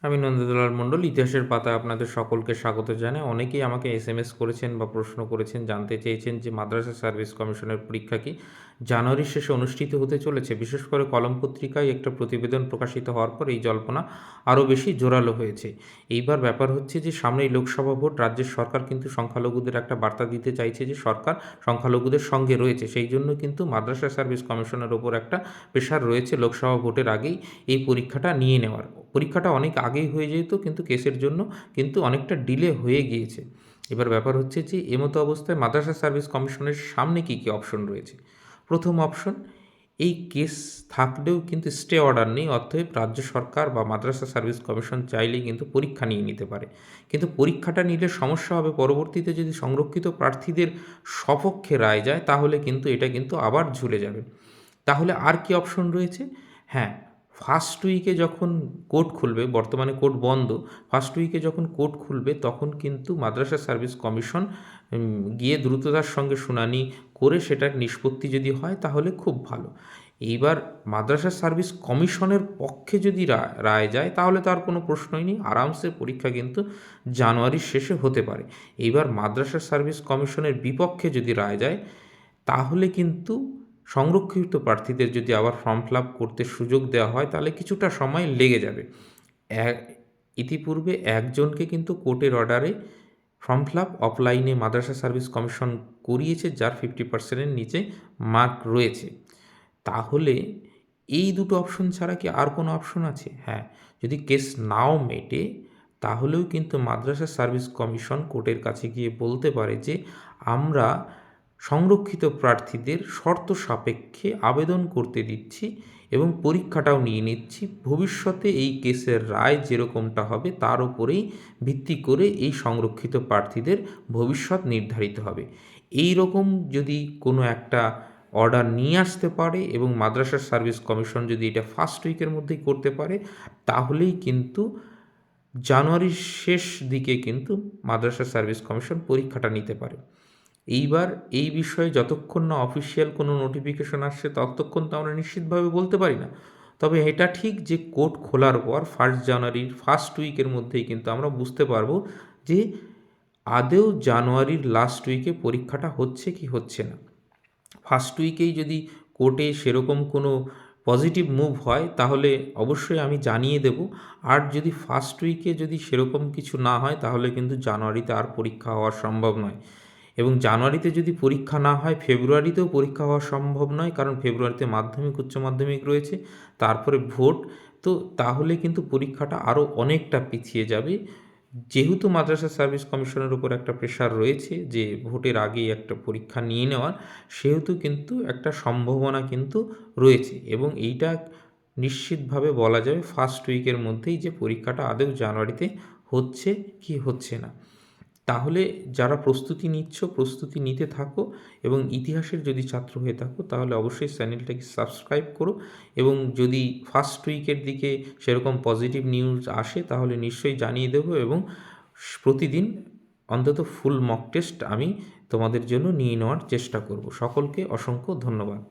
আমি নন্দলাল মণ্ডল, ইতিহাসের পাতায় আপনাদের সকলকে স্বাগত জানাই। অনেকেই আমাকে এসএমএস করেছেন বা প্রশ্ন করেছেন, জানতে চেয়েছেন যে মাদ্রাসা সার্ভিস কমিশনের পরীক্ষা কি জানুয়ারির শেষে অনুষ্ঠিত হতে চলেছে। বিশেষ করে কলম পত্রিকায় একটা প্রতিবেদন প্রকাশিত হওয়ার পর এই জল্পনা আরও বেশি জোরালো হয়েছে। এইবার ব্যাপার হচ্ছে যে সামনেই লোকসভা ভোট, রাজ্যের সরকার কিন্তু সংখ্যালঘুদের একটা বার্তা দিতে চাইছে যে সরকার সংখ্যালঘুদের সঙ্গে রয়েছে। সেই জন্য কিন্তু মাদ্রাসা সার্ভিস কমিশনের ওপর একটা প্রেশার রয়েছে লোকসভা ভোটের আগেই এই পরীক্ষাটা নিয়ে নেওয়ার। পরীক্ষাটা অনেক আগেই হয়ে যেত, কিন্তু কেসের জন্য কিন্তু অনেকটা ডিলে হয়ে গিয়েছে। এবার ব্যাপার হচ্ছে যে এমতো অবস্থায় মাদ্রাসা সার্ভিস কমিশনের সামনে কী কী অপশন রয়েছে। প্রথম অপশন, এই কেস থাকলেও কিন্তু স্টে অর্ডার নেই, অতএব রাজ্য সরকার বা মাদ্রাসা সার্ভিস কমিশন চাইলেই কিন্তু পরীক্ষা নিয়ে নিতে পারে। কিন্তু পরীক্ষাটা নিলে সমস্যা হবে, পরবর্তীতে যদি সংরক্ষিত প্রার্থীদের সপক্ষে রায় যায় তাহলে কিন্তু এটা কিন্তু আবার ঝুলে যাবে। তাহলে আর কি অপশন রয়েছে? হ্যাঁ, ফার্স্ট উইকে যখন কোর্ট খুলবে, বর্তমানে কোর্ট বন্ধ, ফার্স্ট উইকে যখন কোর্ট খুলবে তখন কিন্তু মাদ্রাসা সার্ভিস কমিশন গিয়ে দ্রুততার সঙ্গে শুনানি করে সেটার নিষ্পত্তি যদি হয় তাহলে খুব ভালো। এইবার মাদ্রাসা সার্ভিস কমিশনের পক্ষে যদি রায় যায় তাহলে তার কোনো প্রশ্নই নেই, আরামসে পরীক্ষা কিন্তু জানুয়ারির শেষে হতে পারে। এইবার মাদ্রাসা সার্ভিস কমিশনের বিপক্ষে যদি রায় যায় তাহলে কিন্তু সংরক্ষিত প্রার্থীদের যদি আবার ফর্ম ফিল আপ করতে সুযোগ দেওয়া হয় তাহলে কিছুটা সময় লেগে যাবে। ইতিপূর্বে একজনকে কিন্তু কোর্টের অর্ডারে ফর্ম ফিল আপ অফলাইনে মাদ্রাসা সার্ভিস কমিশন করিয়েছে, যার 50%-এর নিচে মার্ক রয়েছে। তাহলে এই দুটো অপশন ছাড়া কি আর কোনো অপশন আছে? হ্যাঁ, যদি কেস নাও মেটে তাহলেও কিন্তু মাদ্রাসা সার্ভিস কমিশন কোর্টের কাছে গিয়ে বলতে পারে যে আমরা সংরক্ষিত প্রার্থীদের শর্ত সাপেক্ষে আবেদন করতে দিচ্ছি এবং পরীক্ষাটাও নিয়ে নিচ্ছি। ভবিষ্যতে এই কেসের রায় যেরকমটা হবে তার উপরেই ভিত্তি করে এই সংরক্ষিত প্রার্থীদের ভবিষ্যৎ নির্ধারিত হবে। এই রকম যদি কোনো একটা অর্ডার নিয়ে আসতে পারে এবং মাদ্রাসা সার্ভিস কমিশন যদি এটা ফার্স্ট উইকের মধ্যেই করতে পারে তাহলেই কিন্তু জানুয়ারির শেষ দিকে কিন্তু মাদ্রাসা সার্ভিস কমিশন পরীক্ষাটা নিতে পারে। এইবার এই বিষয়ে যতক্ষণ না অফিসিয়াল কোনো নোটিফিকেশন আসছে ততক্ষণ তো আমরা নিশ্চিতভাবে বলতে পারি না। তবে এটা ঠিক যে কোর্ট খোলার পর 1 জানুয়ারির ফার্স্ট উইকের মধ্যেই কিন্তু আমরা বুঝতে পারবো যে আদৌ জানুয়ারির লাস্ট উইকে পরীক্ষাটা হচ্ছে কি হচ্ছে না। ফার্স্ট উইকেই যদি কোর্টে সেরকম কোনো পজিটিভ মুভ হয় তাহলে অবশ্যই আমি জানিয়ে দেব। আর যদি ফার্স্ট উইকে যদি সেরকম কিছু না হয় তাহলে কিন্তু জানুয়ারিতে আর পরীক্ষা হওয়া সম্ভব নয়। এবং জানুয়ারিতে যদি পরীক্ষা না হয় ফেব্রুয়ারিতেও পরীক্ষা হওয়া সম্ভব নয়, কারণ ফেব্রুয়ারিতে মাধ্যমিক উচ্চ মাধ্যমিক রয়েছে, তারপরে ভোট। তো তাহলে কিন্তু পরীক্ষাটা আরও অনেকটা পিছিয়ে যাবে। যেহেতু মাদ্রাসা সার্ভিস কমিশনের উপর একটা প্রেশার রয়েছে যে ভোটের আগেই একটা পরীক্ষা নিয়ে নেওয়ার, সেহেতু কিন্তু একটা সম্ভাবনা কিন্তু রয়েছে এবং এইটা নিশ্চিতভাবে বলা যাবে ফার্স্ট উইকের মধ্যেই যে পরীক্ষাটা আদৌ জানুয়ারিতে হচ্ছে কি হচ্ছে না। তাহলে যারা প্রস্তুতি নিচ্ছ প্রস্তুতি নিতে থাকো, এবং ইতিহাসের যদি ছাত্র হয়ে থাকো তাহলে অবশ্যই চ্যানেলটাকে সাবস্ক্রাইব করো। এবং যদি ফার্স্ট উইকের দিকে সেরকম পজিটিভ নিউজ আসে তাহলে নিশ্চয়ই জানিয়ে দেবো, এবং প্রতিদিন অন্তত ফুল মক টেস্ট আমি তোমাদের জন্য নিয়ে নেওয়ার চেষ্টা করব। সকলকে অসংখ্য ধন্যবাদ।